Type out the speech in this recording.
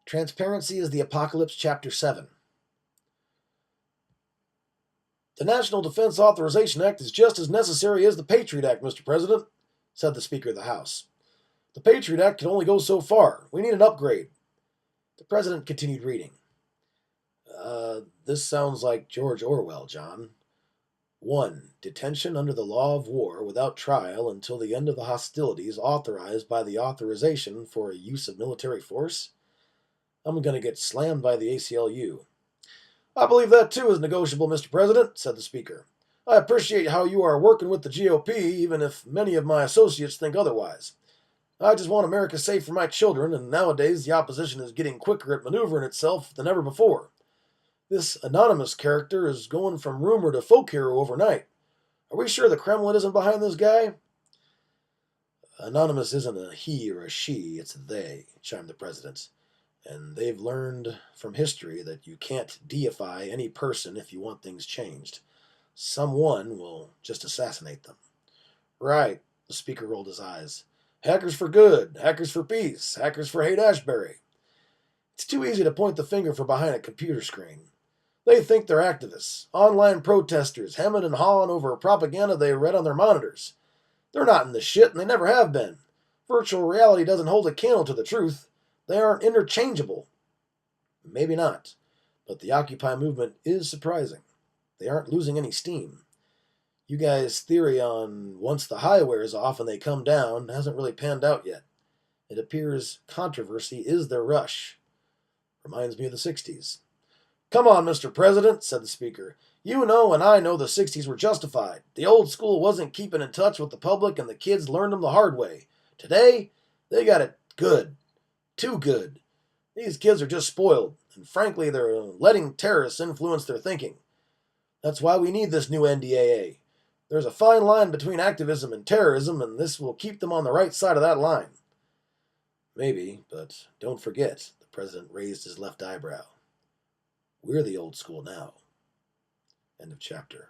Transparency is the Apocalypse, Chapter 7. The National Defense Authorization Act is just as necessary as the Patriot Act, Mr. President, said the Speaker of the House. The Patriot Act can only go so far. We need an upgrade. The President continued reading. This sounds like George Orwell, John. 1. Detention under the law of war without trial until the end of the hostilities authorized by the authorization for a use of military force? I'm going to get slammed by the ACLU. I believe that too is negotiable, Mr. President, said the Speaker. I appreciate how you are working with the GOP, even if many of my associates think otherwise. I just want America safe for my children, and nowadays the opposition is getting quicker at maneuvering itself than ever before. This anonymous character is going from rumor to folk hero overnight. Are we sure the Kremlin isn't behind this guy? Anonymous isn't a he or a she, it's a they, chimed the President. And they've learned from history that you can't deify any person if you want things changed. Someone will just assassinate them. Right, the Speaker rolled his eyes. Hackers for good, hackers for peace, hackers for Haight-Ashbury. It's too easy to point the finger from behind a computer screen. They think they're activists, online protesters, hemming and hawing over propaganda they read on their monitors. They're not in the shit, and they never have been. Virtual reality doesn't hold a candle to the truth. They aren't interchangeable. Maybe not, but the Occupy movement is surprising. They aren't losing any steam. You guys' theory on once the high wears off and they come down hasn't really panned out yet. It appears controversy is their rush. Reminds me of the 60s. Come on, Mr. President, said the Speaker. You know and I know the 60s were justified. The old school wasn't keeping in touch with the public and the kids learned them the hard way. Today, they got it good. Too good. These kids are just spoiled, and frankly, they're letting terrorists influence their thinking. That's why we need this new NDAA. There's a fine line between activism and terrorism, and this will keep them on the right side of that line. Maybe, but don't forget, the President raised his left eyebrow. We're the old school now. End of chapter.